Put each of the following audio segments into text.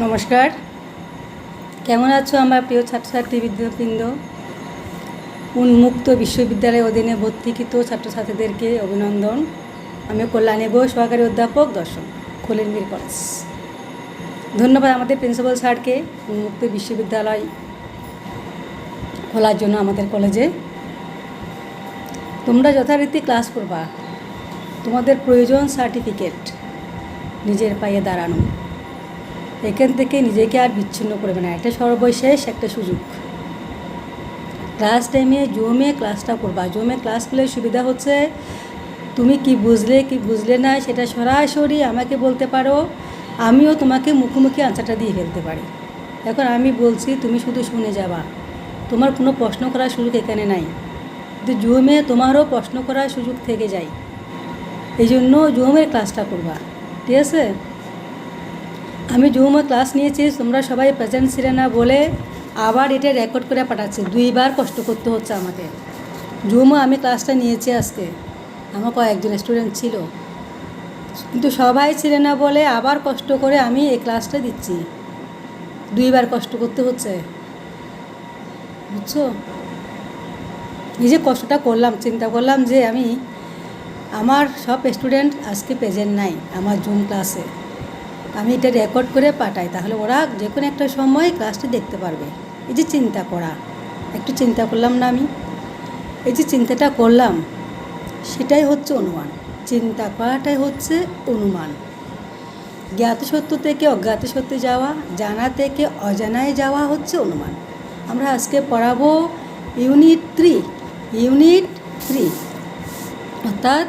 নমস্কার, কেমন আছো আমার প্রিয় ছাত্রছাত্রীবৃন্দ? উন্মুক্ত বিশ্ববিদ্যালয়ের অধীনে ভর্তিকৃত ছাত্রছাত্রীদেরকে অভিনন্দন। আমি কল্যাণী ঘোষ, সহকারী অধ্যাপক, দর্শন, খলিলমির কলেজ। ধন্যবাদ আমাদের প্রিন্সিপাল স্যারকে উন্মুক্ত বিশ্ববিদ্যালয় খোলার জন্য আমাদের কলেজে। তোমরা যথারীতি ক্লাস করবা, তোমাদের প্রয়োজন সার্টিফিকেট, নিজের পায়ে দাঁড়ানো। এখান থেকে নিজেকে আর বিচ্ছিন্ন করবে না, এটা সর্বশেষ একটা সুযোগ। ক্লাস টাইমে জমে ক্লাসটা করবা। জমে ক্লাস করলে সুবিধা হচ্ছে তুমি কি বুঝলে না সেটা সরাসরি আমাকে বলতে পারো, আমিও তোমাকে মুখোমুখি আনসারটা দিয়ে ফেলতে পারি। এখন আমি বলছি, তুমি শুধু শুনে যাবা, তোমার কোনো প্রশ্ন করার সুযোগ এখানে নাই। কিন্তু জমে তোমারও প্রশ্ন করার সুযোগ থেকে যায়, এই জন্য জমের ক্লাসটা করবা, ঠিক আছে? আমি জুমে ক্লাস নিয়েছি, তোমরা সবাই প্রেজেন্ট ছিলে না বলে আবার এটা রেকর্ড করে পাঠাচ্ছি। 2বার কষ্ট করতে হচ্ছে আমাকে। জুমে আমি ক্লাসটা নিয়েছি আজকে, আমার কয়েকজন স্টুডেন্ট ছিল, কিন্তু সবাই ছিলে না বলে আবার কষ্ট করে আমি এই ক্লাসটা দিচ্ছি। 2বার কষ্ট করতে হচ্ছে, বুঝছো? এই যে কষ্টটা করলাম, চিন্তা করলাম যে আমার সব স্টুডেন্ট আজকে প্রেজেন্ট নাই আমার জুম ক্লাসে, আমি এটা রেকর্ড করে পাঠাই, তাহলে ওরা যে কোনো একটা সময় ক্লাসটি দেখতে পারবে। এই যে চিন্তা করা, একটু চিন্তা করলাম না আমি? এই যে চিন্তাটা করলাম, সেটাই হচ্ছে অনুমান। চিন্তা করাটাই হচ্ছে অনুমান। জ্ঞাত সত্য থেকে অজ্ঞাত সত্যে যাওয়া, জানা থেকে অজানায় যাওয়া হচ্ছে অনুমান। আমরা আজকে পড়াবো ইউনিট 3, অর্থাৎ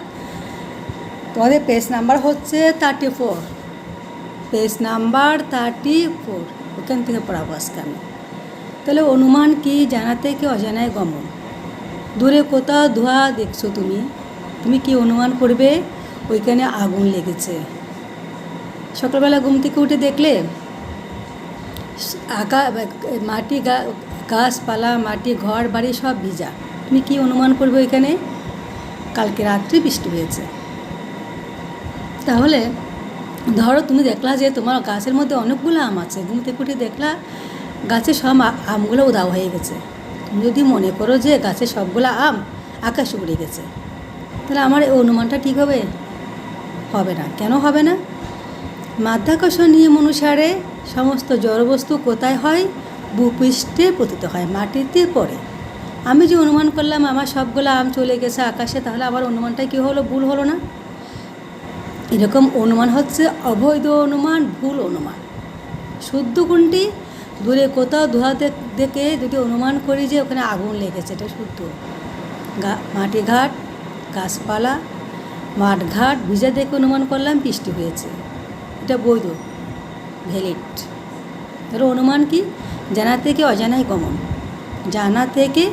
তোমাদের পেজ নাম্বার হচ্ছে 34, পেজ নাম্বার 34, ওখান থেকে পড়াবো আজকে আমি। তাহলে অনুমান কি? জানা থেকে অজানায় গমন। দূরে কোথাও ধোঁয়া দেখছো তুমি কি অনুমান করবে? ওইখানে আগুন লেগেছে। সকালবেলা ঘুম থেকে উঠে দেখলে মাটি, গাছপালা, মাটি, ঘর বাড়ি সব ভিজা, তুমি কি অনুমান করবে? ওইখানে কালকে রাত্রে বৃষ্টি হয়েছে। তাহলে ধরো তুমি দেখলা যে তোমার গাছের মধ্যে অনেকগুলো আম আছে, ঘুম থেকে উঠে দেখলা গাছের সব আমগুলো উধাও হয়ে গেছে। তুমি যদি মনে করো যে গাছের সবগুলো আম আকাশে উড়ে গেছে, তাহলে আমার এই অনুমানটা ঠিক হবে? হবে না। কেন হবে না? মাধ্যাকর্ষণ নিয়ম অনুসারে সমস্ত জড়বস্তু কোথায় হয়? ভূপৃষ্ঠে পতিত হয়, মাটিতে পড়ে। আমি যে অনুমান করলাম আমার সবগুলো আম চলে গেছে আকাশে, তাহলে আমার অনুমানটা কী হলো? ভুল হলো না? এরকম অনুমান হচ্ছে অবৈধ অনুমান, ভুল অনুমান। শুদ্ধ কোনটি? দূরে কোথাও ধোঁয়া দেখে যদি অনুমান করি যে ওখানে আগুন লেগেছে, এটা শুদ্ধ। মাটিঘাট, গাছপালা, মাঠঘাট ভিজা দেখে অনুমান করলাম বৃষ্টি হয়েছে, এটা বৈধ, ভ্যালিড। তাহলে অনুমান কি? জানা থেকে অজানায় গমন। জানা থেকে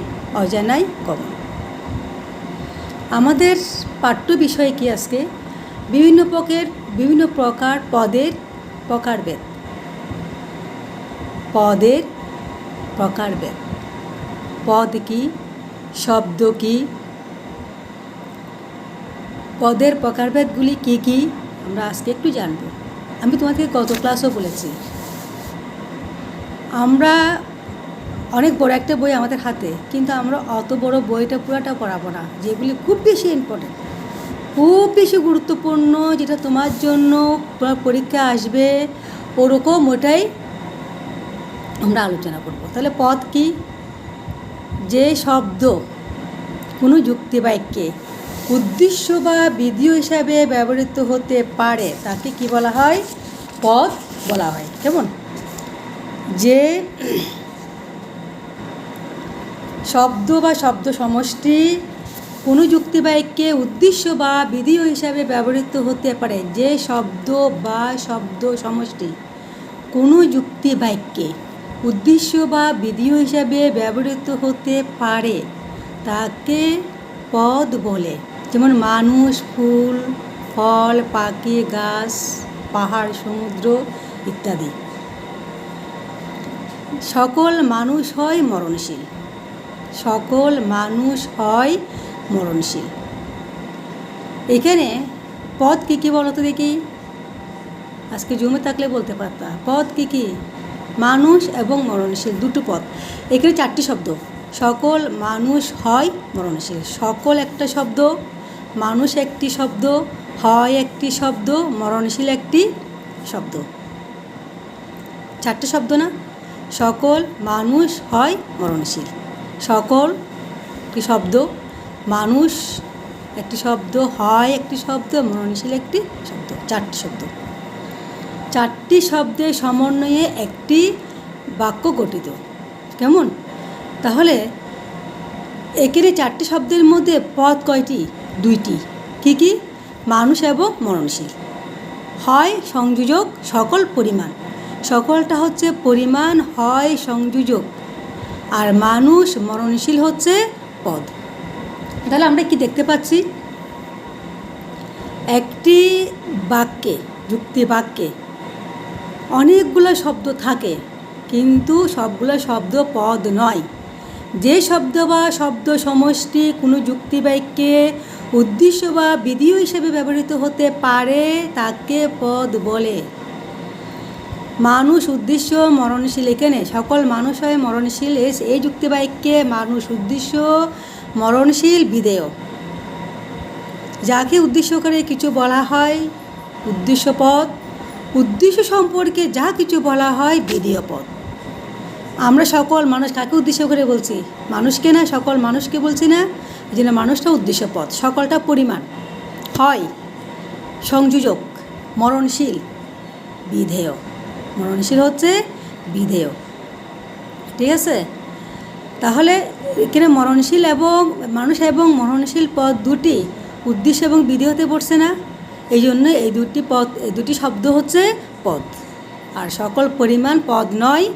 অজানায় গমন। আমাদের পাঠ্য বিষয় কি আজকে? বিভিন্ন প্রকার পদের প্রকারভেদ। পদের প্রকারভেদ। পদ কি? শব্দ কি? পদের প্রকারভেদগুলি কি কি আমরা আজকে একটু জানব। আমি তোমাকে গত ক্লাসও বলেছি, আমরা অনেক বড় একটা বই আমাদের হাতে, কিন্তু আমরা অত বড় বইটা পুরোটা পড়াবো না। যেগুলি খুব বেশি ইম্পর্টেন্ট, খুব বেশি গুরুত্বপূর্ণ, যেটা তোমার জন্য পরীক্ষা আসবে, ওরকম ওটাই আমরা আলোচনা করব। তাহলে পদ কি? যে শব্দ কোনো যুক্তিবাক্যে উদ্দেশ্য বা বিধি হিসাবে ব্যবহৃত হতে পারে তাকে কি বলা হয়? পদ বলা হয়। কেমন? যে শব্দ বা শব্দ সমষ্টি কোনো যুক্তিবাক্যে উদ্দেশ্য বা বিধি হিসাবে ব্যবহৃত হতে পারে, যে শব্দ বা শব্দ সমষ্টি কোনো যুক্তিবাক্যে উদ্দেশ্য বা বিধি হিসাবে ব্যবহৃত হতে পারে তাকে পদ বলে। যেমন মানুষ, ফুল, ফল, পাখি, গাছ, পাহাড়, সমুদ্র ইত্যাদি। সকল মানুষ হয় মরণশীল। সকল মানুষ হয় মরণশীল। এখানে পদ কী কী বলো তো দেখি? আজকে জমে থাকলে বলতে পারতা। পদ কী কী? মানুষ এবং মরণশীল, দুটো পদ। এখানে 4টি শব্দ। সকল মানুষ হয় মরণশীল। সকল একটা শব্দ, মানুষ একটি শব্দ, হয় একটি শব্দ, মরণশীল একটি শব্দ। 4টে শব্দ না? সকল মানুষ হয় মরণশীল। সকল একটি শব্দ, মানুষ একটি শব্দ, হয় একটি শব্দ, মরণশীল একটি শব্দ। 4টি শব্দ। 4টি শব্দের সমন্বয়ে একটি বাক্য গঠিত। কেমন? তাহলে এখানে 4টি শব্দের মধ্যে পদ কয়টি? 2টি। কী কী? মানুষ এবং মরণশীল। হয় সংযোজক, সকল পরিমাণ। সকলটা হচ্ছে পরিমাণ, হয় সংযোজক, আর মানুষ মরণশীল হচ্ছে পদ। তাহলে আমরা কি দেখতে পাচ্ছি? একটি বাক্যে, যুক্তি বাক্যে অনেকগুলো শব্দ থাকে, কিন্তু সবগুলো শব্দ পদ নয়। যে শব্দ বা শব্দ সমষ্টি কোনো যুক্তি বাক্যে উদ্দেশ্য বা বিধেয় হিসেবে ব্যবহৃত হতে পারে তাকে পদ বলে। মানুষ উদ্দেশ্য মরণশীল, এখানে সকল মানুষ হয় মরণশীল। এই যুক্তি বাক্যে মানুষ উদ্দেশ্য, মরণশীল, বিধেয়। যাকে উদ্দেশ্য করে কিছু বলা হয় উদ্দেশ্য পদ, উদ্দেশ্য সম্পর্কে যা কিছু বলা হয় বিধেয় পদ। আমরা সকল মানুষ কাকে উদ্দেশ্য করে বলছি? মানুষকে না, সকল মানুষকে বলছি না? এই জন্য মানুষটা উদ্দেশ্য পদ, সকলটা পরিমাণ, হয় সংযোজক, মরণশীল, বিধেয়। মরণশীল হচ্ছে বিধেয়। ঠিক আছে? তাহলে এখানে মরণশীল এবং মানুষ এবং মরণশীল পদ দুটি উদ্দেশ্য এবং বিধেয়তে পড়ছে না? এই জন্য এই দুটি শব্দ হচ্ছে পদ। আর সকল পরিমাণ পদ নয়,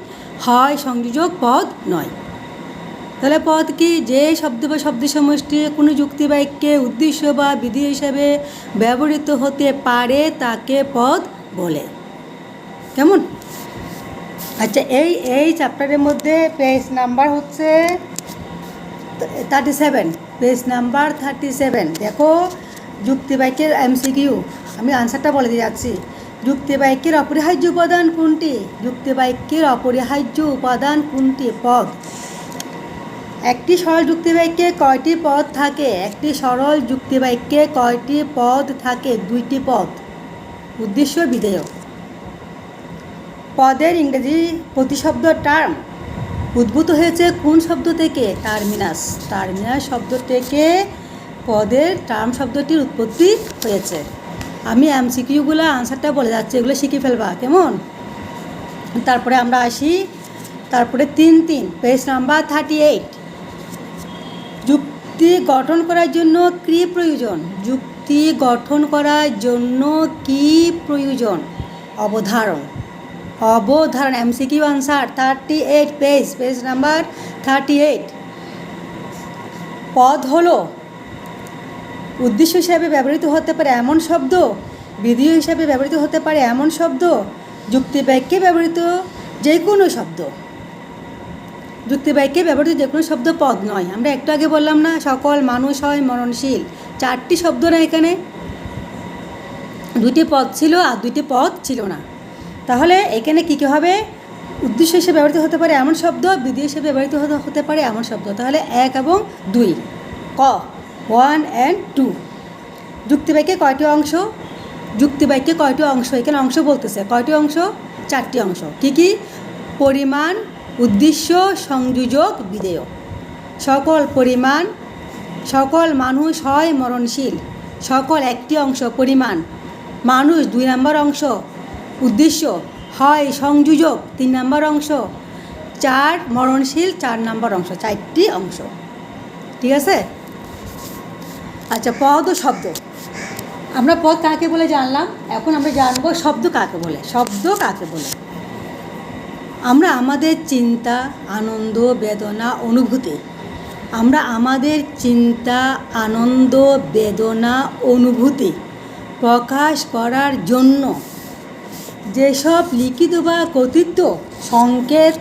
হয় সংযোজক পদ নয়। তাহলে পদ কি? যে শব্দ বা শব্দ সমষ্টি কোনো যুক্তি বাক্যে উদ্দেশ্য বা বিধেয় হিসাবে ব্যবহৃত হতে পারে তাকে পদ বলে। কেমন? আচ্ছা, এই চ্যাপ্টারের মধ্যে পেজ নাম্বার হচ্ছে 37, পেজ নাম্বার 37। দেখো, যুক্তি বাক্যের MCQ, আমি আনসারটা বলে দিয়ে যাচ্ছি। যুক্তি বাক্যের অপরিহার্য উপাদান কোনটি? যুক্তি বাক্যের অপরিহার্য উপাদান কোনটি? পদ। একটি সরল যুক্তি বাক্যে কয়টি পদ থাকে? একটি সরল যুক্তি বাক্যে কয়টি পদ থাকে? 2টি পদ, উদ্দেশ্য, বিধেয়। পদের ইংরেজি প্রতিশব্দ টার্ম উদ্ভূত হয়েছে কোন শব্দ থেকে? টার্মিনাস। টার্মিনাস শব্দ থেকে পদের টার্ম শব্দটির উৎপত্তি হয়েছে। আমি MCQগুলো আনসারটা বলে যাচ্ছি, এগুলো শিখে ফেলবা। কেমন? তারপরে আমরা আসি, তারপরে 3, পেজ নাম্বার 38। যুক্তি গঠন করার জন্য কী প্রয়োজন? যুক্তি গঠন করার জন্য কী প্রয়োজন? অবধারণ। অবধারণ, MCQ আনসার 38, পেজ নাম্বার 38। পদ হলো উদ্দেশ্য হিসাবে ব্যবহৃত হতে পারে এমন শব্দ, বিধেয় হিসাবে ব্যবহৃত হতে পারে এমন শব্দ, যুক্তি বাক্যে ব্যবহৃত যে কোনো শব্দ। যুক্তি বাক্যে ব্যবহৃত যে কোনো শব্দ পদ নয়। আমরা একটু আগে বললাম না, সকল মানুষ হয় মরণশীল। 4টি শব্দ না, এখানে 2টি পদ ছিল আর 2টি পদ ছিল না। তাহলে এখানে কী কী হবে? উদ্দেশ্য হিসেবে ব্যবহৃত হতে পারে এমন শব্দ, বিধেয় হিসেবে ব্যবহৃত হতে পারে এমন শব্দ। তাহলে 1 এবং 2, ক 1 and 2। যুক্তি বাক্যে কয়টি অংশ? যুক্তি বাক্যে কয়টি অংশ? এখানে অংশ বলতেছে। কয়টি অংশ? 4টি অংশ। কী কী? পরিমাণ, উদ্দেশ্য, সংযোজক, বিধেয়। সকল পরিমাণ, সকল মানুষ হয় মরণশীল। সকল একটি অংশ, পরিমাণ। মানুষ 2 নম্বর অংশ, উদ্দেশ্য, হয় সংযোজক 3 নম্বর অংশ, 4 মরণশীল 4 নম্বর অংশ। 4টি অংশ। ঠিক আছে? আচ্ছা, পদ ও শব্দ। আমরা পদ কাকে বলে জানলাম, এখন আমরা জানবো শব্দ কাকে বলে। শব্দ কাকে বলে? আমরা আমাদের চিন্তা, আনন্দ, বেদনা, অনুভূতি, আমরা আমাদের চিন্তা, আনন্দ, বেদনা, অনুভূতি প্রকাশ করার জন্য যেসব লিখিত বা কথিত সংকেত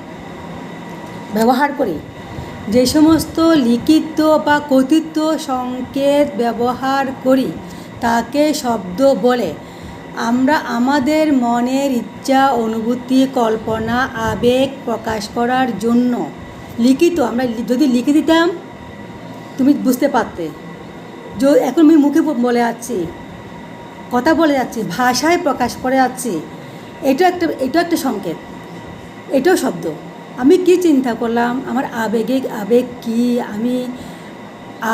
ব্যবহার করি, যে সমস্ত লিখিত বা কথিত সংকেত ব্যবহার করি তাকে শব্দ বলে। আমরা আমাদের মনের ইচ্ছা, অনুভূতি, কল্পনা, আবেগ প্রকাশ করার জন্য লিখিত, আমরা যদি লিখে দিতাম তুমি বুঝতে পারতে। এখন আমি মুখে বলে যাচ্ছি, কথা বলে যাচ্ছি, ভাষায় প্রকাশ করে যাচ্ছি, এটা একটা সংকেত, এটাও শব্দ। আমি কি চিন্তা করলাম, আমার আবেগ কি, আমি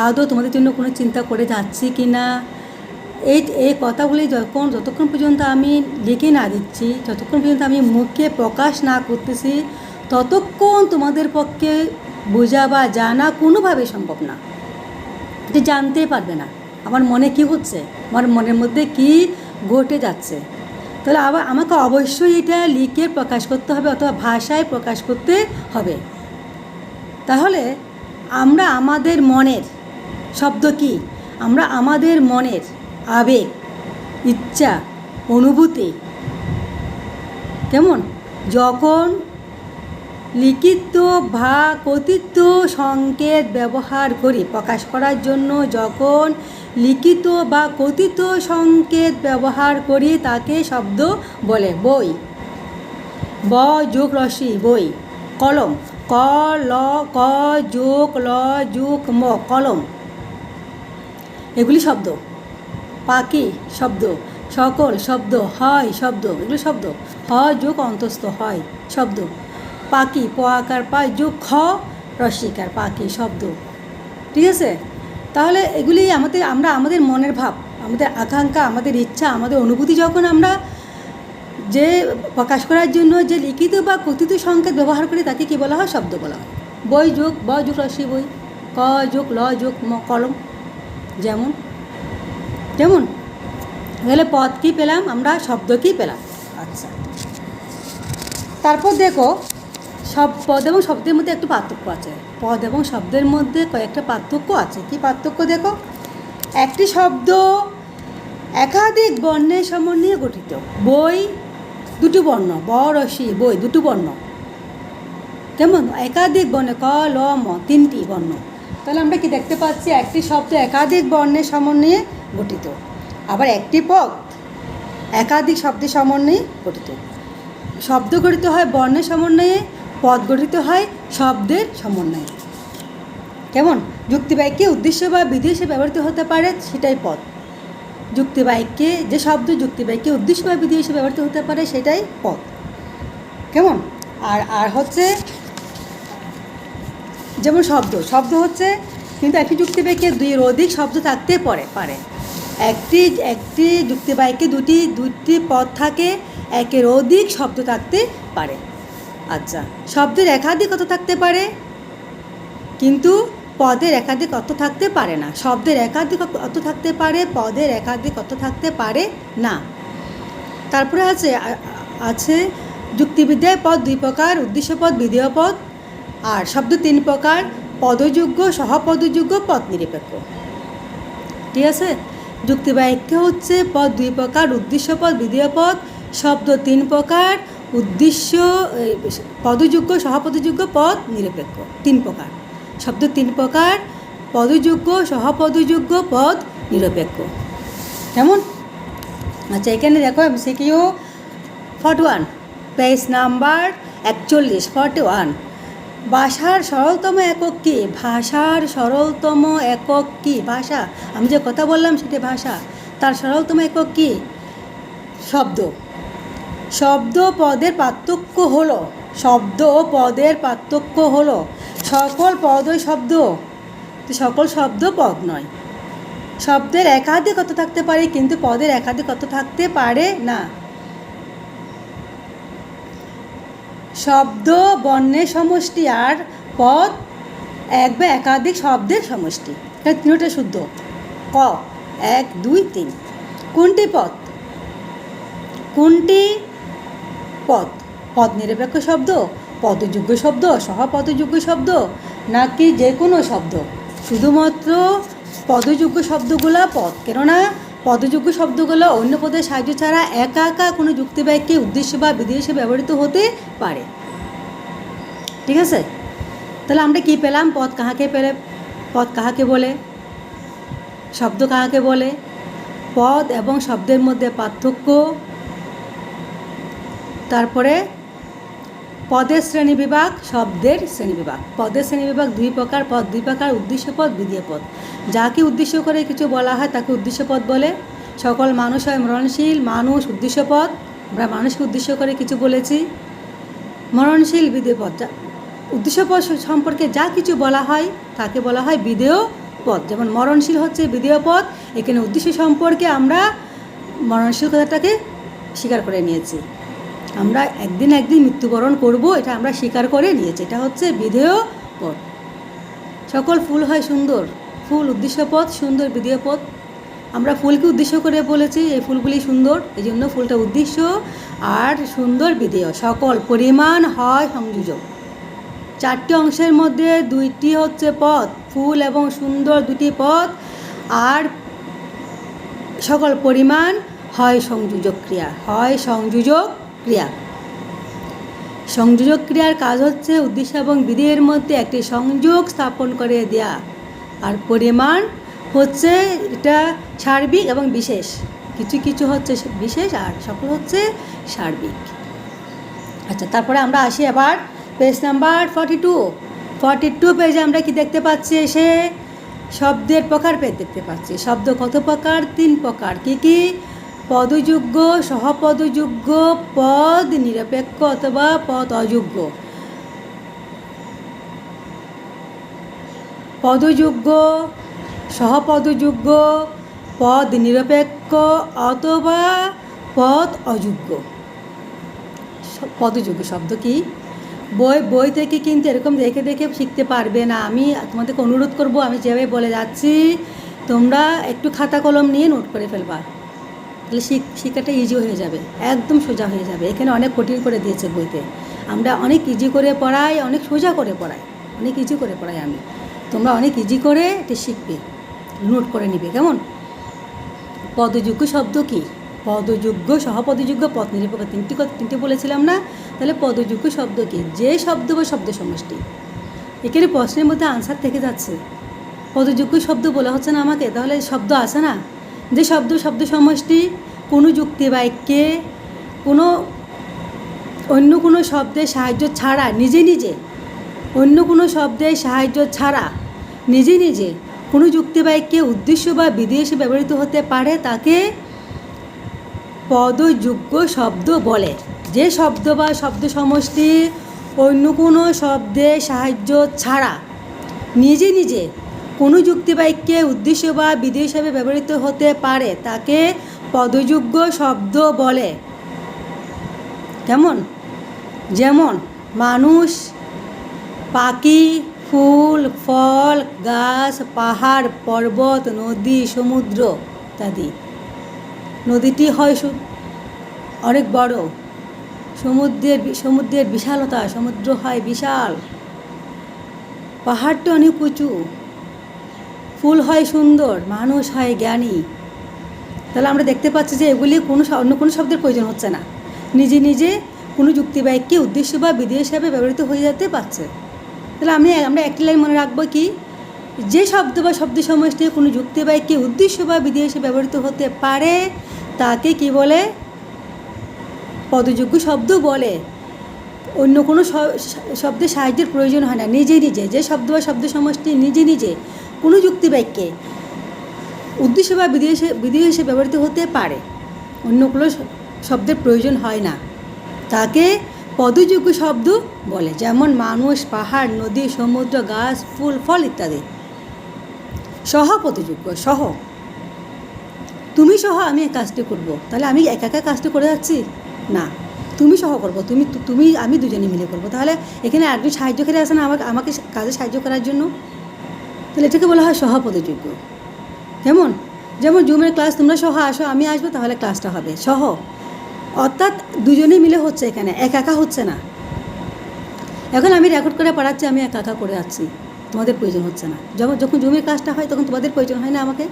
আদৌ তোমাদের জন্য কোনো চিন্তা করে যাচ্ছি কি না, এই কথাগুলি যতক্ষণ পর্যন্ত আমি লিখে না দিচ্ছি, যতক্ষণ পর্যন্ত আমি মুখে প্রকাশ না করতেছি, ততক্ষণ তোমাদের পক্ষে বোঝা বা জানা কোনোভাবে সম্ভব না। এটা জানতেই পারবে না আমার মনে কি হচ্ছে, আমার মনের মধ্যে কি ঘটে যাচ্ছে। তাহলে আবার আমাকে অবশ্যই এটা লিখে প্রকাশ করতে হবে অথবা ভাষায় প্রকাশ করতে হবে। তাহলে আমরা আমাদের মনের শব্দ কি, আমরা আমাদের মনের আবেগ, ইচ্ছা, অনুভূতি কেমন যখন লিখিত বা কথিত সংকেত ব্যবহার করি প্রকাশ করার জন্য, যখন লিখিত বা কথিত সংকেত ব্যবহার করি তাকে শব্দ বলে। বই, ব যোগ রসি বই। কলম, ক ল ক যোগ ল যোগ ম কলম, এগুলি শব্দ। পাখি শব্দ, সকল শব্দ, হয় শব্দ, এগুলো শব্দ। হ যোগ অন্তস্থ হয় শব্দ। পাখি, প আকার পায় যোগ খ রসিকার পাখি শব্দ। ঠিক আছে, তাহলে এগুলি আমরা আমাদের মনের ভাব, আমাদের আকাঙ্ক্ষা, আমাদের ইচ্ছা, আমাদের অনুভূতি যখন আমরা যে প্রকাশ করার জন্য যে লিখিত বা কথিত সংকেত ব্যবহার করি তাকে কী বলা হয়, শব্দ বলা হয়। বই যোগ ব যোগ রসি বই, ক যোগ ল যোগ ম কলম। যেমন তাহলে পদ কী পেলাম আমরা, শব্দ কী পেলাম। আচ্ছা, তারপর দেখো পদ এবং শব্দের মধ্যে একটু পার্থক্য আছে। পদ এবং শব্দের মধ্যে কয়েকটা পার্থক্য আছে। কি পার্থক্য দেখো, একটি শব্দ একাধিক বর্ণের সমন্বয়ে গঠিত। বই দুটো বর্ণ, ব রসি বই দুটো বর্ণ, কেমন একাধিক বর্ণে, ক ল ম তিনটি বর্ণ। তাহলে আমরা কি দেখতে পাচ্ছি, একটি শব্দ একাধিক বর্ণের সমন্বয়ে গঠিত। আবার একটি পদ একাধিক শব্দের সমন্বয়ে গঠিত। শব্দ গঠিত হয় বর্ণের সমন্বয়ে, পদ গঠিত হয় শব্দের সমন্বয়ে। কেমন যুক্তিবাক্যে উদ্দেশ্য বা বিধি হিসেবে ব্যবহৃত হতে পারে সেটাই পদ। যুক্তিবাক্যে যে শব্দ যুক্তিবাক্যে উদ্দেশ্য বা বিধি হিসেবে ব্যবহৃত হতে পারে সেটাই পদ। কেমন আর হচ্ছে যেমন শব্দ হচ্ছে কিন্তু একটি যুক্তিবাক্যে দুইয়ের অধিক শব্দ থাকতে পারে। একটি যুক্তিবাক্যে দুটি পদ থাকে, একের অধিক শব্দ থাকতে পারে। আচ্ছা, শব্দের একাধিক অর্থ থাকতে পারে কিন্তু পদের একাধিক অর্থ থাকতে পারে না। শব্দের একাধিক অর্থ থাকতে পারে, পদের একাধিক অর্থ থাকতে পারে না। তারপরে আছে যুক্তিবিদ্যায় পদ দুই প্রকার, উদ্দেশ্যপদ, বিধেয় পদ। আর শব্দ তিন প্রকার, পদযোগ্য, সহপদযোগ্য, পদ নিরপেক্ষ। ঠিক আছে, যুক্তিবাক্য হচ্ছে পদ দুই প্রকার, উদ্দেশ্যপদ, বিধেয় পদ। শব্দ তিন প্রকার, উদ্দেশ্য পদযোগ্য, সহপদযোগ্য, পদ নিরপেক্ষ। তিন প্রকার শব্দ, তিন প্রকার, পদযোগ্য, সহপদযোগ্য, পদ নিরপেক্ষ। কেমন আচ্ছা, এখানে দেখো MCQ 41 পেজ নাম্বার 41 41। ভাষার সরলতম একক কী? ভাষার সরলতম একক কী? ভাষা, আমি যে কথা বললাম সেটা ভাষা, তার সরলতম একক কী? শব্দ পদের পার্থক্য হলো, শব্দ ও পদের পার্থক্য হলো সকল পদই শব্দ, সকল শব্দ পদ নয়। শব্দের একাধিক অর্থ থাকতে পারে কিন্তু পদের একাধিক অর্থ থাকতে পারে না। শব্দ বর্ণের সমষ্টি আর পদ এক বা একাধিক শব্দের সমষ্টি। তিনটা শুদ্ধ। ক 1 2 3। কোনটি পদ? পদ নিরপেক্ষ শব্দ, পদযোগ্য শব্দ, সহপদযোগ্য শব্দ নাকি যে কোনো শব্দ? শুধুমাত্র পদযোগ্য শব্দগুলো পদ, কেননা পদযোগ্য শব্দগুলো অন্য পদের সাহায্য ছাড়া একা একা কোনো যুক্তিবাক্যে উদ্দেশ্য বা বিধি হিসেবে ব্যবহৃত হতে পারে। ঠিক আছে, তাহলে আমরা কি পেলাম? পদ কাহাকে বলে, শব্দ কাহাকে বলে? পদ এবং শব্দের মধ্যে পার্থক্য, তারপরে পদের শ্রেণীবিভাগ, শব্দের শ্রেণীবিভাগ। পদের শ্রেণীবিভাগ দুই প্রকার, পদ দুই প্রকার, উদ্দেশ্য পদ, বিধেয় পদ। যাকে উদ্দেশ্য করে কিছু বলা হয় তাকে উদ্দেশ্য পদ বলে। সকল মানুষ হয় মরণশীল, মানুষ উদ্দেশ্য পদ। আমরা মানুষকে উদ্দেশ্য করে কিছু বলেছি। মরণশীল, বিধেয় পদ। উদ্দেশ্য পদ সম্পর্কে যা কিছু বলা হয় তাকে বলা হয় বিধেয় পদ। যেমন মরণশীল হচ্ছে বিধেয় পদ, এখানে উদ্দেশ্য সম্পর্কে আমরা মরণশীল কথাটাকে স্বীকার করে নিয়েছি। আমরা একদিন মৃত্যুবরণ করব, এটা আমরা স্বীকার করে নিয়েছি, এটা হচ্ছে বিধেয় পদ। সকল ফুল হয় সুন্দর, ফুল উদ্দেশ্য পদ, সুন্দর বিধেয় পদ। আমরা ফুলকে উদ্দেশ্য করে বলেছি এই ফুলগুলি সুন্দর, এই জন্য ফুলটা উদ্দেশ্য, আর সুন্দর বিধেয়। সকল পরিমাণ হয় সংযোজক। চারটি অংশের মধ্যে দুইটি হচ্ছে পদ, ফুল এবং সুন্দর দুটি পদ, আর সকল পরিমাণ হয় সংযোজক ক্রিয়া, হয় সংযোজক ক্রিয়া। সংযোজক ক্রিয়ার কাজ হচ্ছে উদ্দেশ্য এবং বিধেয়ের মধ্যে একটি সংযোগ স্থাপন করে দেয়া, আর পরিমাণ হচ্ছে এটা সার্বিক এবং বিশেষ। কিছু কিছু হচ্ছে বিশেষ আর সকল হচ্ছে সার্বিক। আচ্ছা, তারপরে আমরা আসি আবার পেজ নাম্বার 42 পেজে আমরা কি দেখতে পাচ্ছি, এসে শব্দের প্রকারভেদ দেখতে পাচ্ছি। শব্দ কত প্রকার? 3 প্রকার। কি কি? পদযোগ্য, সহপদযোগ্য, পদ নিরপেক্ষ অথবা পদ অযোগ্য। পদযোগ্য, সহপদযোগ্য, পদ নিরপেক্ষ অথবা পদ অযোগ্য। পদযোগ্য শব্দ কি? বই থেকে কিন্তু এরকম দেখে দেখে শিখতে পারবে না। আমি তোমাদেরকে অনুরোধ করব, আমি যেভাবে বলে যাচ্ছি তোমরা একটু খাতা কলম নিয়ে নোট করে ফেলবা, তাহলে শিক্ষাটা ইজি হয়ে যাবে, একদম সোজা হয়ে যাবে। এখানে অনেক কঠিন করে দিয়েছে বইতে, আমরা অনেক ইজি করে পড়াই, অনেক সোজা করে পড়াই, অনেক ইজি করে পড়াই আমি। তোমরা অনেক ইজি করে এটা শিখবে, নোট করে নিবে, কেমন? পদযোগ্য শব্দ কি? পদযোগ্য, সহপদযোগ্য, পদ নিরপেক্ষ, তিনটি বলেছিলাম না? তাহলে পদযোগ্য শব্দ কি? যে শব্দ বা শব্দ সমষ্টি। এখানে প্রশ্নের মধ্যে আনসার থেকে যাচ্ছে, পদযোগ্য শব্দ বলা হচ্ছে না আমাকে, তাহলে শব্দ আছে না, যে শব্দ সমষ্টি কোনো যুক্তি বাক্যে অন্য কোনো শব্দের সাহায্য ছাড়া নিজে অন্য কোনো শব্দের সাহায্য ছাড়া নিজে কোনো যুক্তি বাক্যে উদ্দেশ্য বা বিধেয় ব্যবহৃত হতে পারে তাকে পদযোগ্য শব্দ বলে। যে শব্দ বা শব্দ সমষ্টি অন্য কোনো শব্দের সাহায্য ছাড়া নিজে কোনো যুক্তি বাক্যে উদ্দেশ্য বা বিধেয় হিসাবে ব্যবহৃত হতে পারে তাকে পদযোগ্য শব্দ বলে। কেমন? যেমন মানুষ, পাখি, ফুল, ফল, গাছ, পাহাড়, পর্বত, নদী, সমুদ্র ইত্যাদি। নদীটি হয় অনেক বড়, সমুদ্রের বিশালতা, সমুদ্র হয় বিশাল, পাহাড়টা অনেক উঁচু, ফুল হয় সুন্দর, মানুষ হয় জ্ঞানী। তাহলে আমরা দেখতে পাচ্ছি যে এগুলি অন্য কোনো শব্দের প্রয়োজন হচ্ছে না, নিজে কোনো যুক্তি বাক্যে উদ্দেশ্য বা বিধেয় হিসাবে ব্যবহৃত হয়ে যেতে পারছে। তাহলে আমরা একটি লাইন মনে রাখবো কি, যে শব্দ বা শব্দ সমষ্টি কোনো যুক্তি বাক্যে উদ্দেশ্য বা বিধেয় হিসেবে ব্যবহৃত হতে পারে তাকে কি বলে? পদযোগ্য শব্দ বলে। অন্য কোনো শব্দের সাহায্যের প্রয়োজন হয় না, নিজে যে শব্দ বা শব্দ সমষ্টি নিজে কোনো যুক্তি বাক্যে উদ্দেশ্য বা বিধেয় হিসেবে ব্যবহৃত হতে পারে, অন্য কোনো শব্দের প্রয়োজন হয় না, তাকে পদযোগ্য শব্দ বলে। যেমন মানুষ, পাহাড়, নদী, সমুদ্র, গাছ, ফুল, ফল ইত্যাদি। সহপদযোগ্য, সহ, তুমি সহ আমি এই কাজটি করবো, তাহলে আমি একা কাজটি করে যাচ্ছি না, তুমি সহ করবো, তুমি আমি দুজনে মিলে করবো। তাহলে এখানে একজন সাহায্যকারী আছে না আমাকে কাজে সাহায্য করার জন্য, তাহলে এটাকে বলা হয় সহপদযোগ্য। কেমন? যেমন জুমের ক্লাস, তোমরা সহ আসো, আমি আসবো, তাহলে ক্লাসটা হবে সহ, অর্থাৎ দুজনে মিলে হচ্ছে, এখানে একা হচ্ছে না। এখন আমি রেকর্ড করে পড়াচ্ছি, আমি একা করে যাচ্ছি, তোমাদের প্রয়োজন হচ্ছে না। যখন জুমের ক্লাসটা হয় তখন তোমাদের প্রয়োজন হয় না আমাকে,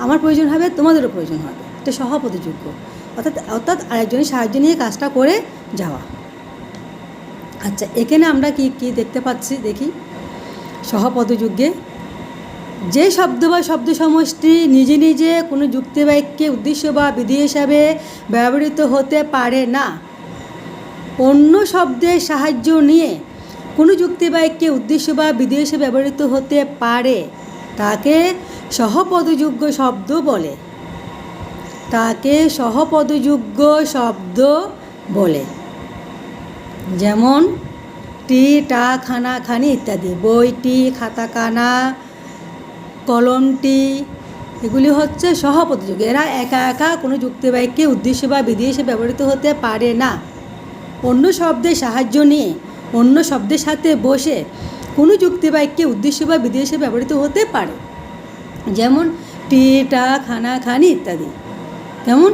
আমার প্রয়োজন হবে, তোমাদেরও প্রয়োজন হবে। এটা সহপদযোগ্য, অর্থাৎ আরেকজনের সাহায্য নিয়ে কাজটা করে যাওয়া। আচ্ছা, এখানে আমরা কি দেখতে পাচ্ছি দেখি। সহপদযোগ্যে যে শব্দ বা শব্দ সমষ্টি নিজে নিজে কোনো যুক্তি বাক্যে উদ্দেশ্য বা বিধি হিসাবে ব্যবহৃত হতে পারে না, অন্য শব্দের সাহায্য নিয়ে কোনো যুক্তি বাক্যে উদ্দেশ্য বা বিধি হিসেবে ব্যবহৃত হতে পারে, তাকে সহপদযোগ্য শব্দ বলে। তাকে সহপদযোগ্য শব্দ বলে। যেমন টি, টা, খানা, খানি ইত্যাদি। বইটি, খাতাখানা, কলমটি, এগুলি হচ্ছে সহপদযোগ্য। এরা একা একা কোনো যুক্তি বাক্যে উদ্দেশ্য বা বিধি হিসেবে ব্যবহৃত হতে পারে না, অন্য শব্দের সাহায্য নিয়ে অন্য শব্দের সাথে বসে কোনো যুক্তি বাক্যে উদ্দেশ্য বা বিধি হিসেবে ব্যবহৃত হতে পারে। যেমন টি, টা, খানা, খানি ইত্যাদি। কেমন?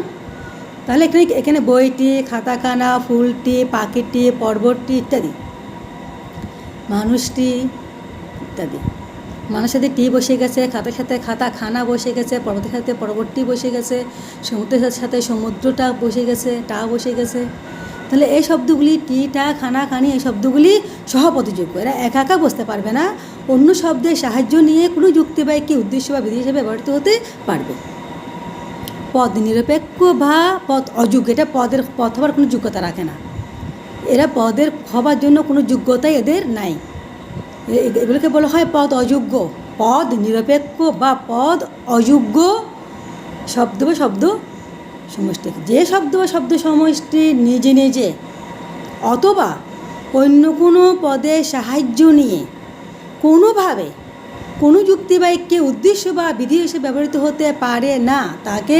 তাহলে এখানে বইটি, খাতাখানা, ফুলটি, পাখিটি, পর্বতটি ইত্যাদি। মানুষটি ইত্যাদি। মানুষের সাথে টি বসে গেছে, খাতার সাথে খাতাখানা বসে গেছে, পর্বতের সাথে পর্বতটি বসে গেছে, সমুদ্রের সাথে সমুদ্রটা বসে গেছে, টা বসে গেছে। তাহলে এই শব্দগুলি টি, টা, খানা, খানি এই শব্দগুলি সহপদযোগ্য। এরা একা একা বসতে পারবে না, অন্য শব্দের সাহায্য নিয়ে কোনো যুক্তি বাক্যে উদ্দেশ্য বা বিধি হিসেবে ব্যবহৃত হতে পারবে। পদ নিরপেক্ষ বা পদ অযোগ্য, এটা পদ হবার কোনো যোগ্যতা রাখে না। এরা পদের হবার জন্য কোনো যোগ্যতাই এদের নাই। এগুলোকে বলা হয় পদ অযোগ্য। পদ নিরপেক্ষ বা পদ অযোগ্য শব্দ বা শব্দ সমষ্টি। যে শব্দ বা শব্দ সমষ্টি নিজে নিজে অথবা অন্য কোনো পদের সাহায্য নিয়ে কোনোভাবে কোনো যুক্তি বাক্যে উদ্দেশ্য বা বিধি হিসেবে ব্যবহৃত হতে পারে না, তাকে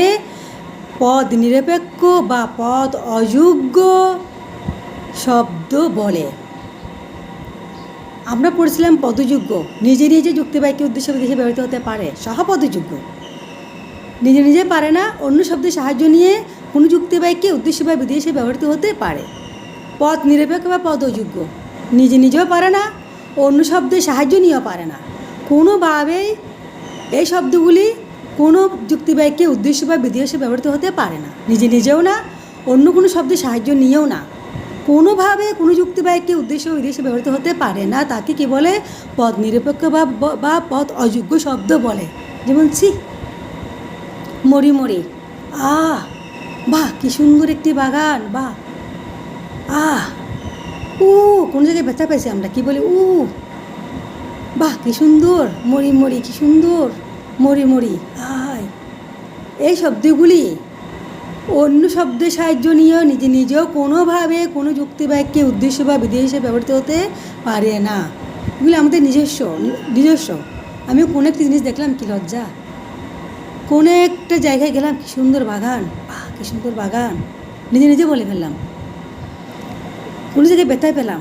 পদ নিরপেক্ষ বা পদ অযোগ্য শব্দ বলে। আমরা পড়ছিলাম পদযোগ্য, নিজে নিজে যুক্তি বাক্যে উদ্দেশ্য বিধি হিসেবে ব্যবহৃত হতে পারে। সহপদযোগ্য নিজে নিজে পারে না, অন্য শব্দের সাহায্য নিয়ে কোনো যুক্তি বাক্যে উদ্দেশ্য বা বিধি হিসেবে ব্যবহৃত হতে পারে। পদ নিরপেক্ষ বা পদ অযোগ্য নিজে নিজেও পারে না, অন্য শব্দের সাহায্য নিয়েও পারে না। কোনোভাবেই এই শব্দগুলি কোনো যুক্তি বাক্যে উদ্দেশ্য বা বিধি হিসেবে ব্যবহৃত হতে পারে না, নিজে নিজেও না, অন্য কোনো শব্দের সাহায্য নিয়েও না। কোনোভাবে কোনো যুক্তি বাক্যে উদ্দেশ্য বা বিধি হিসেবে ব্যবহৃত হতে পারে না, তাকে কি বলে? পদ নিরপেক্ষ বা পদ অযোগ্য শব্দ বলে। যেমন ছি, মরি মরি, বাহ কি সুন্দর একটি বাগান, বাহ, কোনো জায়গায় ব্যথা পেয়েছি আমরা, কি বলি? বাহ কি সুন্দর, মরি মরি, কি সুন্দর, মরি মরি, এই শব্দগুলি অন্য শব্দের সাহায্য নিয়েও নিজে নিজেও কোনোভাবে কোনো যুক্তি বাক্যে উদ্দেশ্য বা বিধি হিসেবে ব্যবহৃত হতে পারে না। এগুলি আমাদের নিজস্ব। আমিও কোনো একটা জিনিস দেখলাম, কি লজ্জা, কোনো একটা জায়গায় গেলাম, কি সুন্দর বাগান, বাহ কি সুন্দর বাগান, নিজে নিজে বলে ফেললাম। কোনো জায়গায় ব্যথায় পেলাম,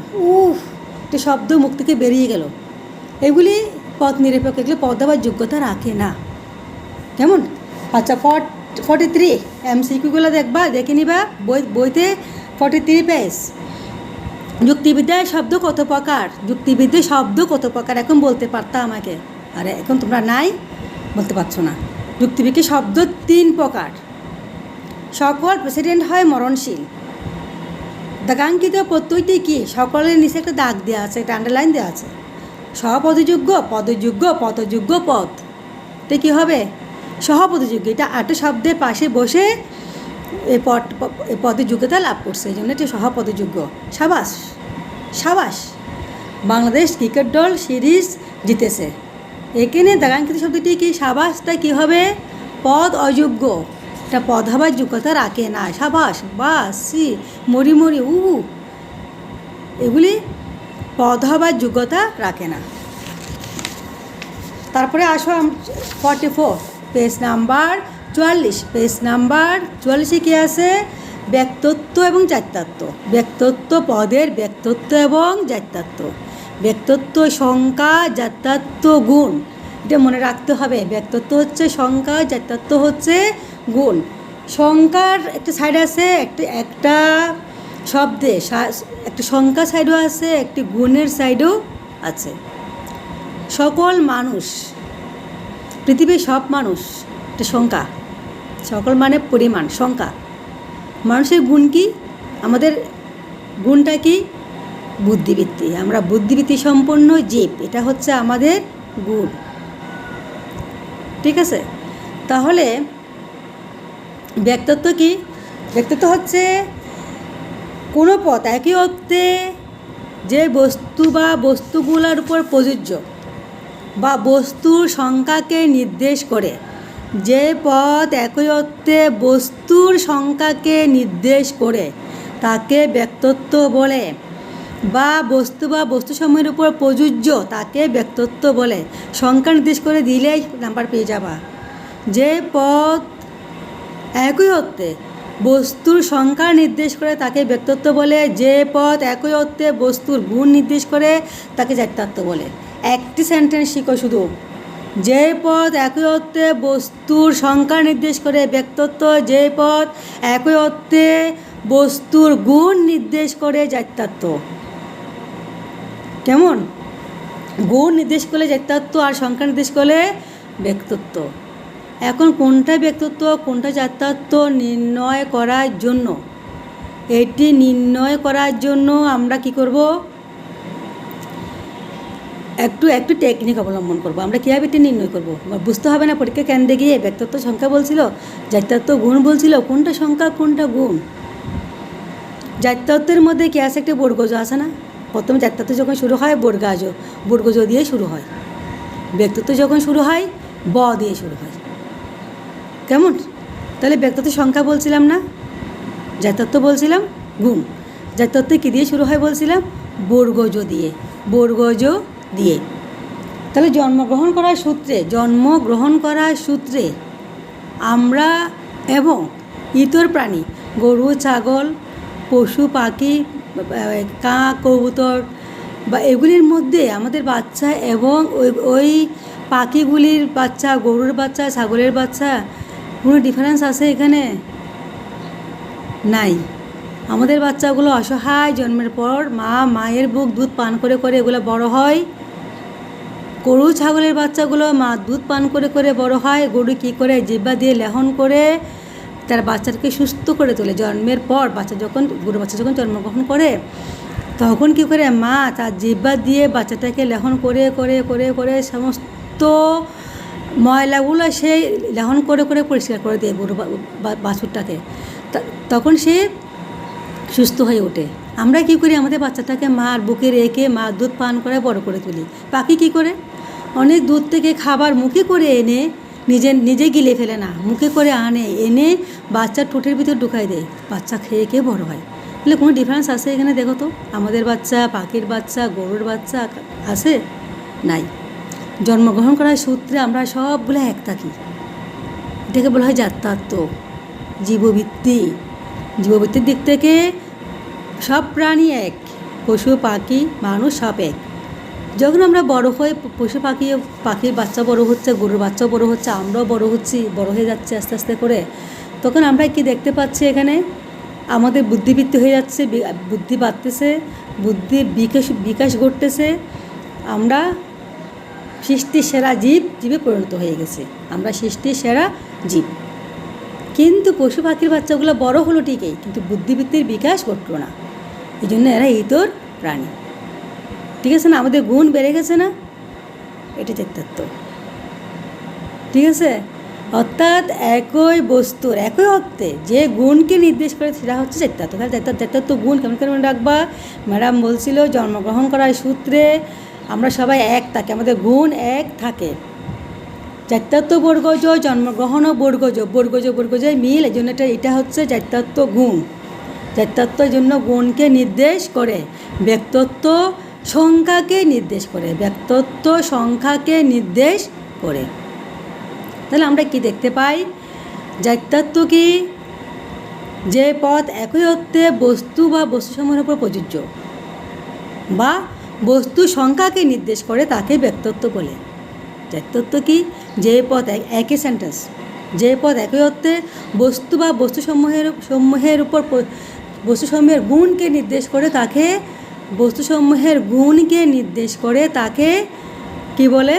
একটা শব্দ মুখ থেকে বেরিয়ে গেল। এগুলি পদ নিরপেক্ষ, এগুলো পদ দেওয়ার যোগ্যতা রাখে না। কেমন? আচ্ছা, 43 MCQগুলো দেখে নিবা বইতে। 43 পেজ। যুক্তিবিদ্যায় শব্দ কত প্রকার? যুক্তিবিদ্যায় শব্দ কত প্রকার এখন বলতে পারতা আমাকে, আরে এখন তোমরা নাই, বলতে পারছো না। যুক্তিবিদ্যায় শব্দ 3 প্রকার। সকল প্রেসিডেন্ট হয় মরণশীল। দাগাঙ্কিত প্রত্যয়টি কি? সকলের নিচে একটা দাগ দেওয়া আছে, একটা আন্ডারলাইন দেওয়া আছে। সহপদযোগ্য, পদযোগ্য, পদযোগ্য পদ, এটা কী হবে? সহপদযোগ্য। এটা একটা শব্দের পাশে বসে এই পদের যোগ্যতা লাভ করছে, এই জন্য এটা সহপদযোগ্য। সাবাস, বাংলাদেশ ক্রিকেট দল সিরিজ জিতেছে। এখানে দাগাঙ্কিত শব্দটি কি? সাবাসটা কী হবে? পদ অযোগ্য, এটা পদ হবার যোগ্যতা রাখে না। সাবাস, বাস, সি, মরি মরি, এগুলি পদ হবার যোগ্যতা রাখে না। তারপরে আসো 44 পেজ নাম্বার 44। পেজ নাম্বার 44 কী আছে? ব্যক্তত্ব এবং জাত্যত্ব। ব্যক্তত্ব, পদের ব্যক্তত্ব এবং জাত্যত্ব। ব্যক্তত্ব সংখ্যা, জাত্যত্ব গুণ, এটা মনে রাখতে হবে। ব্যক্তত্ব হচ্ছে সংখ্যা, জাত্যত্ব হচ্ছে গুণ। সংখ্যার একটা সাইড আছে, একটা শব্দে একটা সংখ্যা সাইডও আছে, একটি গুণের সাইডও আছে। সকল মানুষ, পৃথিবীর সব মানুষ, একটা সংখ্যা। সকল মানে পরিমাণ, সংখ্যা। মানুষের গুণ কি? আমাদের গুণটা কি? বুদ্ধিবৃত্তি। আমরা বুদ্ধিবৃত্তি সম্পন্ন জীব, এটা হচ্ছে আমাদের গুণ। ঠিক আছে? তাহলে ব্যক্তিত্ব কি? ব্যক্তিত্ব হচ্ছে কোনো পথ একই অর্থে যে বস্তু বা বস্তুগুলোর উপর প্রযোজ্য বা বস্তুর সংখ্যাকে নির্দেশ করে। যে পথ একই অর্থে বস্তুর সংখ্যাকে নির্দেশ করে তাকে ব্যক্তিত্ব বলে, বা বস্তুসমূহের উপর প্রযোজ্য তাকে ব্যক্তিত্ব বলে। সংখ্যা নির্দেশ করে দিলেই নাম্বার পেয়ে যাবা। যে পথ একই অর্থে বস্তুর সংখ্যা নির্দেশ করে তাকে ব্যক্তিত্ব বলে, যে পথ একই অর্থে বস্তুর গুণ নির্দেশ করে তাকে জাত্যত্ব বলে। একটি সেন্টেন্স শিখো শুধু। যে পথ একই অর্থে বস্তুর সংখ্যা নির্দেশ করে ব্যক্তিত্ব, যে পথ একই অর্থে বস্তুর গুণ নির্দেশ করে জাত্যত্ব। কেমন? গুণ নির্দেশ করলে জাত্যত্ব আর সংখ্যা নির্দেশ করলে ব্যক্তিত্ব। এখন কোনটা ব্যক্তিত্ব কোনটা জাত্যত্ব নির্ণয় করার জন্য, এটি নির্ণয় করার জন্য আমরা কি করব? একটু টেকনিক অবলম্বন করব। আমরা কীভাবে এটি নির্ণয় করব বুঝতে হবে না। পরীক্ষা কেন্দ্রে গিয়ে ব্যক্তিত্ব সংখ্যা বলছিল, জাত্যত্ব গুণ বলছিল, কোনটা সংখ্যা কোনটা গুণ। জাত্যত্বের মধ্যে কি আছে? একটা বর্গজ আছে না? প্রথমে জাত্যত্ব যখন শুরু হয় বর্গজ দিয়ে শুরু হয়। ব্যক্তিত্ব যখন শুরু হয় ব দিয়ে শুরু হয়। কেমন? তাহলে ব্যক্তিত্ব সংখ্যা বলছিলাম না, জাত্যত্ব বলছিলাম গুণ। জাত্যত্ব কী দিয়ে শুরু হয় বলছিলাম? বর্গজ দিয়ে। তাহলে জন্মগ্রহণ করার সূত্রে আমরা এবং ইতর প্রাণী, গরু ছাগল পশু পাখি কাক কবুতর বা এগুলির মধ্যে আমাদের বাচ্চা এবং ওই পাখিগুলির বাচ্চা, গরুর বাচ্চা, ছাগলের বাচ্চা কোনো ডিফারেন্স আছে এখানে? নাই। আমাদের বাচ্চাগুলো অসহায়, জন্মের পর মায়ের বুক দুধ পান করে করে এগুলো বড় হয়। গরু ছাগলের বাচ্চাগুলো মা দুধ পান করে করে বড় হয়। গরু কী করে? জিহ্বা দিয়ে লেহন করে তার বাচ্চাকে সুস্থ করে তোলে। জন্মের পর গরু বাচ্চা যখন জন্মগ্রহণ করে তখন কী করে? মা তার জিহ্বা দিয়ে বাচ্চাটাকে লেহন করে করে করে করে সমস্ত ময়লাগুলো সে লেহন করে করে পরিষ্কার করে দিয়ে গরু বাছুরটাকে, তখন সে সুস্থ হয়ে ওঠে। আমরা কী করি? আমাদের বাচ্চাটাকে মার বুকে রেখে মা দুধ পান করে বড় করে তুলি। পাখি কী করে? অনেক দূর থেকে খাবার মুখে করে এনে নিজে গিলে ফেলে না, মুখে করে এনে বাচ্চার ঠোঁটের ভিতর ঢুকাই দেয়। বাচ্চা খেয়ে বড় হয়। তাহলে কোনো ডিফারেন্স আছে এখানে? দেখো তো, আমাদের বাচ্চা, পাখির বাচ্চা, গরুর বাচ্চা আছে? নাই। জন্মগ্রহণ করার সূত্রে আমরা সবগুলো এক থাকি। এটাকে বলা হয় জাত্যত্ব। জীববৃত্তির দিক থেকে সব প্রাণী এক, পশু পাখি মানুষ সব এক। যখন আমরা বড় হই, পাখির বাচ্চা বড় হচ্ছে, গরুর বাচ্চাও বড় হচ্ছে, আমরাও বড় হয়ে যাচ্ছে আস্তে আস্তে করে, তখন আমরা কি দেখতে পাচ্ছি? এখানে আমাদের বুদ্ধিবৃত্তি হয়ে যাচ্ছে, বুদ্ধি বাড়তেছে, বুদ্ধির বিকাশ ঘটতেছে। আমরা সৃষ্টির সেরা জীবে পরিণত হয়ে গেছে। আমরা সৃষ্টির সেরা জীব। কিন্তু পশু পাখির বাচ্চাগুলো বড় হলো ঠিকই, কিন্তু বুদ্ধিবৃত্তির বিকাশ ঘটলো না। এই জন্য এরা ইতর প্রাণী। ঠিক আছে না? আমাদের গুণ বেড়ে গেছে না? এটা জাত্যত্ব। ঠিক আছে? অর্থাৎ একই বস্তুর একই অর্থে যে গুণকে নির্দেশ করে সেটা হচ্ছে জাত্যত্ব। জাত্যত্ব গুণ কেমন রাখবা? ম্যাডাম বলছিল জন্মগ্রহণ করার সূত্রে আমরা সবাই এক থাকি, আমাদের গুণ এক থাকে। জাত্যত্ব বর্গজ, জন্মগ্রহণ বর্গজয় মিল। এই জন্য এটা হচ্ছে জাত্যত্ব গুণ। জাত্যত্বের জন্য গুণকে নির্দেশ করে, ব্যক্তিত্ব সংখ্যাকে নির্দেশ করে। তাহলে আমরা কি দেখতে পাই? জাত্যত্ব কি? যে পথ একই অর্থে বস্তু বা বস্তুসমূহের উপর প্রযোজ্য বা বস্তু সংখ্যাকে নির্দেশ করে তাকে ব্যক্তিত্ব বলে। জাত্যত্ব কি? যে পথ একই সেন্টেন্স, যে পথ একই অর্থে বস্তু বা বস্তুসমূহের উপর বস্তুসমূহের গুণকে নির্দেশ করে তাকে কি বলে?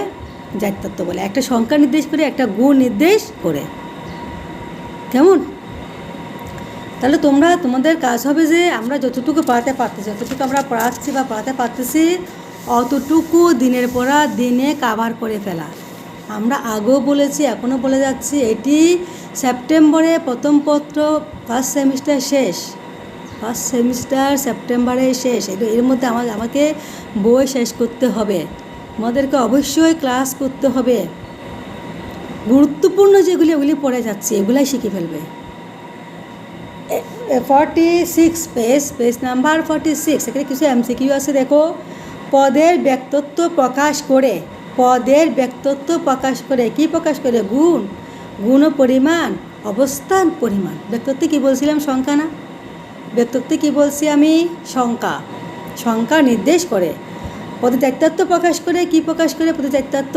জাত্যত্ব বলে। একটা সংখ্যা নির্দেশ করে, একটা গুণ নির্দেশ করে। কেমন? তাহলে তোমাদের কাজ হবে যে আমরা যতটুকু পড়াতে পারতেছি অতটুকু দিনের পর দিনে কভার করে ফেলা। আমরা আগেও বলেছি, এখনও বলে যাচ্ছি, এটি সেপ্টেম্বরে প্রথম পত্র, ফার্স্ট সেমিস্টার শেষ, ফার্স্ট সেমিস্টার সেপ্টেম্বরে শেষ। এর মধ্যে আমাকে বই শেষ করতে হবে, আমাদেরকে অবশ্যই ক্লাস করতে হবে, গুরুত্বপূর্ণ যেগুলি ওগুলি পড়ে যাচ্ছে এগুলাই শিখে ফেলবে। 46 পেজ নাম্বার 46, এখানে কিছু এমসিকিউ আছে দেখো। পদের ব্যক্তিত্ব প্রকাশ করে, পদের ব্যক্তিত্ব প্রকাশ করে, কি প্রকাশ করে? গুণ ও পরিমাণ, অবস্থান, পরিমাণ। ব্যক্তিত্ব কী বলছিলাম? সংখ্যা না? ব্যক্তিত্ব কী বলছি আমি? সংখ্যা নির্দেশ করে। পদের ব্যক্তিত্ব প্রকাশ করে, কি প্রকাশ করে? পদের ব্যক্তিত্ব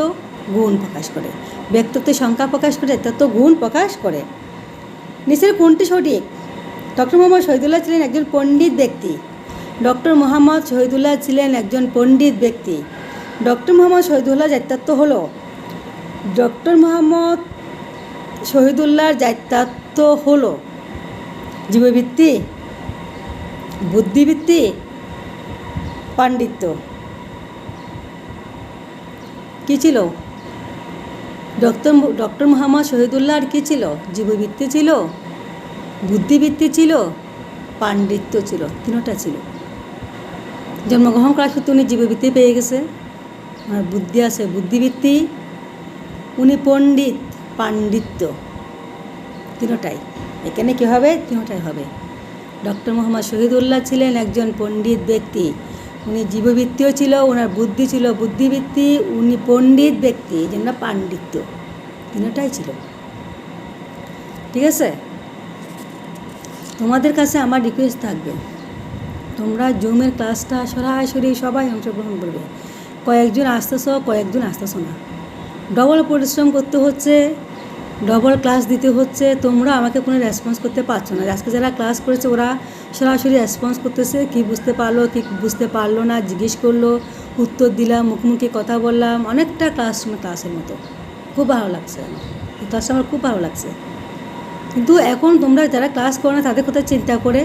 গুণ প্রকাশ করে। ব্যক্তিত্ব সংখ্যা প্রকাশ করে, ব্যক্তিত্ব গুণ প্রকাশ করে। নিচের কোনটি সঠিক? ডক্টর মোহাম্মদ শহীদুল্লাহ ছিলেন একজন পণ্ডিত ব্যক্তি। ডক্টর মোহাম্মদ শহীদুল্লাহ ছিলেন একজন পণ্ডিত ব্যক্তি। ডক্টর মোহাম্মদ শহীদুল্লাহ জাতীয়ত্ব হলো, ডক্টর মোহাম্মদ শহীদুল্লাহর জাতীয়ত্ব হলো জীববৃত্তি, বুদ্ধিবৃত্তি, পাণ্ডিত্য। কী ছিল? ডক্টর মোহাম্মদ শহীদুল্লাহর কী ছিল? জীববৃত্তি ছিল, বুদ্ধিবৃত্তি ছিল, পাণ্ডিত্য ছিল, তিনটা ছিল। জন্মগ্রহণ করার সত্ত্বে উনি জীববৃত্তি পেয়ে গেছে, ওনার বুদ্ধি আছে, বুদ্ধিবৃত্তি, উনি পণ্ডিত, পাণ্ডিত্য, তিনটাই। এখানে কী হবে? তিনটাই হবে। ডক্টর মোহাম্মদ শহীদুল্লাহ ছিলেন একজন পণ্ডিত ব্যক্তি, উনি জীববৃত্তিও ছিল, ওনার বুদ্ধি ছিল, বুদ্ধিবৃত্তি, উনি পণ্ডিত ব্যক্তি, এই জন্য পাণ্ডিত্য, তিনটাই ছিল। ঠিক আছে? তোমাদের কাছে আমার রিকোয়েস্ট থাকবে, তোমরা জুমের ক্লাসটা সরাসরি সবাই অংশগ্রহণ করবে। কয়েকজন আসতেছ, কয়েকজন আসতেছো না, ডবল পরিশ্রম করতে হচ্ছে, ডবল ক্লাস দিতে হচ্ছে, তোমরা আমাকে কোনো রেসপন্স করতে পারছো না। আজকে যারা ক্লাস করেছে ওরা সরাসরি রেসপন্স করতেছে, কি বুঝতে পারলো, কি বুঝতে পারলো না, জিজ্ঞেস করলো, উত্তর দিলাম, মুখোমুখি কথা বললাম, অনেকটা ক্লাসের মতো। খুব ভালো লাগছে, এই ক্লাসটা আমার খুব ভালো লাগছে। কিন্তু এখন তোমরা যারা ক্লাস করো না তাদের কথা চিন্তা করে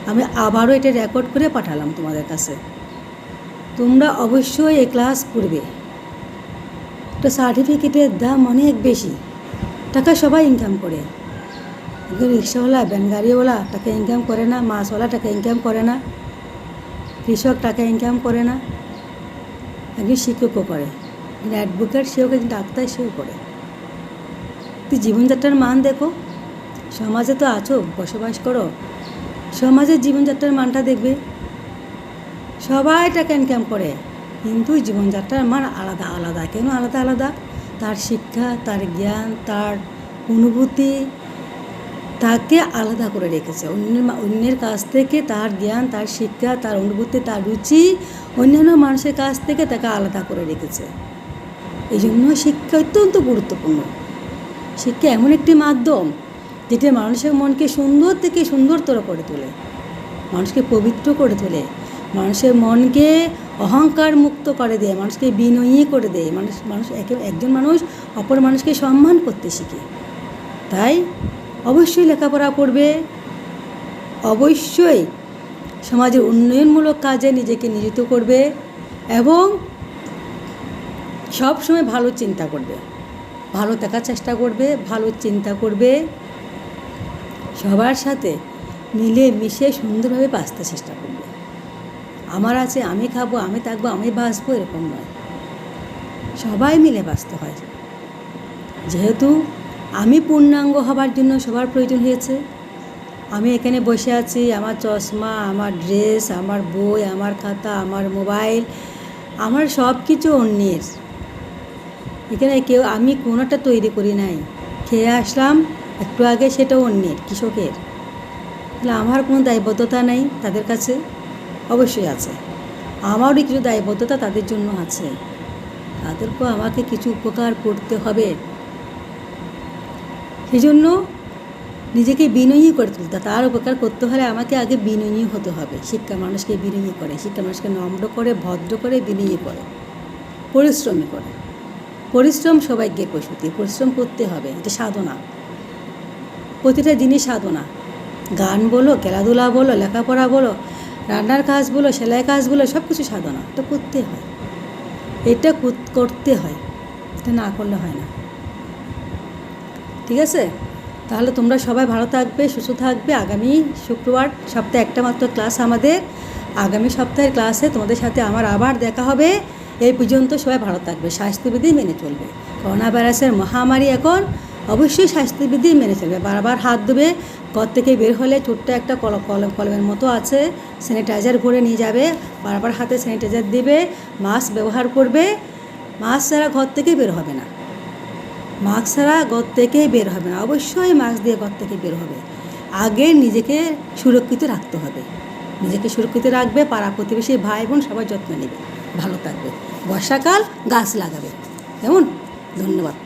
আমি আবারও এটা রেকর্ড করে পাঠালাম তোমাদের কাছে। তোমরা অবশ্যই এই ক্লাস করবে। একটা সার্টিফিকেটের দাম অনেক বেশি, টাকা সবাই ইনকাম করে। একজন রিক্সাওয়ালা, ভ্যান গাড়িওয়ালা টাকা ইনকাম করে না, মাছওয়ালা টাকা ইনকাম করে না, কৃষক টাকা ইনকাম করে না, একজন শিক্ষকও করে, অ্যাডভোকেট সেও, একজন ডাক্তার সেও করে। তুই জীবনযাত্রার মান দেখো, সমাজে তো আছো, বসবাস করো, সমাজের জীবনযাত্রার মানটা দেখবে। সবাই টাকা ইনকাম করে, কিন্তু জীবনযাত্রার মান আলাদা আলাদা। কেন আলাদা আলাদা? তার শিক্ষা, তার জ্ঞান, তার অনুভূতি তাকে আলাদা করে রেখেছে অন্যের কাছ থেকে। তার জ্ঞান, তার শিক্ষা, তার অনুভূতি, তার রুচি অন্যান্য মানুষের কাছ থেকে তাকে আলাদা করে রেখেছে। এই জন্য শিক্ষা অত্যন্ত গুরুত্বপূর্ণ। শিক্ষা এমন একটি মাধ্যম যেটা মানুষের মনকে সুন্দর থেকে সুন্দরতর করে তোলে, মানুষকে পবিত্র করে তোলে, মানুষের মনকে অহংকার মুক্ত করে দেয়, মানুষকে বিনয়ী করে দেয়। একজন মানুষ অপর মানুষকে সম্মান করতে শিখে। তাই অবশ্যই লেখাপড়া করবে, অবশ্যই সমাজের উন্নয়নমূলক কাজে নিজেকে নিয়োজিত করবে এবং সব সময় ভালো চিন্তা করবে, ভালো থাকার চেষ্টা করবে, ভালো চিন্তা করবে, সবার সাথে মিলে মিশে সুন্দরভাবে বাঁচতে চেষ্টা করবে। আমার আছে, আমি খাবো, আমি থাকবো, আমি বাঁচবো, এরকম নয়। সবাই মিলে বাঁচতে হয়। যেহেতু আমি পূর্ণাঙ্গ হবার জন্য সবার প্রয়োজন হয়েছে, আমি এখানে বসে আছি, আমার চশমা, আমার ড্রেস, আমার বই, আমার খাতা, আমার মোবাইল, আমার সব কিছু অন্যের। এখানে আমি কোনোটা তৈরি করি নাই, খেয়ে আসলাম একটু আগে, সেটাও অন্যের, কৃষকের। তাহলে আমার কোনো দায়বদ্ধতা নেই তাদের কাছে? অবশ্যই আছে। আমারও কিছু দায়বদ্ধতা তাদের জন্য আছে, তাদেরকেও আমাকে কিছু উপকার করতে হবে। সেই জন্য নিজেকে বিনয়ী করে তুলতে, তার উপকার করতে হলে আমাকে আগে বিনয়ী হতে হবে। শিক্ষা মানুষকে বিনয়ী করে, শিক্ষা মানুষকে নম্র করে, ভদ্র করে, বিনয়ী করে, পরিশ্রমী করে। পরিশ্রম সবাইকে প্রসূতি, পরিশ্রম করতে হবে, এটা সাধনা। প্রতিটা জিনিস সাধনা। গান বলো, খেলাধুলা বলো, লেখাপড়া বলো, রান্নার কাজ বলো, সেলাই কাজ বলো, সব কিছু সাধনা। এটা করতে হয়, এটা করতে হয়। এটা না করলে হয় না। ঠিক আছে, তাহলে তোমরা সবাই ভালো থাকবে, সুস্থ থাকবে। আগামী শুক্রবার সপ্তাহে একটা মাত্র ক্লাস আমাদের। আগামী সপ্তাহের ক্লাসে তোমাদের সাথে আমার আবার দেখা হবে। এই পর্যন্ত সবাই ভালো থাকবে, স্বাস্থ্যবিধি মেনে চলবে। করোনা ভাইরাসের মহামারী এখন, অবশ্যই স্বাস্থ্যবিধি মেনে চলবে। বারবার হাত ধুবে, ঘর থেকে বের হলে ছোট্ট একটা কলমের মতো আছে, স্যানিটাইজার ভরে নিয়ে যাবে, বারবার হাতে স্যানিটাইজার দিবে, মাস্ক ব্যবহার করবে। মাস্ক ছাড়া ঘর থেকে বের হবে না, মাস্ক ছাড়া ঘর থেকে বের হবে না, অবশ্যই মাস্ক দিয়ে ঘর থেকে বের হবে। আগে নিজেকে সুরক্ষিত রাখতে হবে, নিজেকে সুরক্ষিত রাখবে, পাড়া প্রতিবেশী ভাই বোন সবার যত্ন নেবে, ভালো থাকবে। বর্ষাকাল গাছ লাগাবে, কেমন? ধন্যবাদ।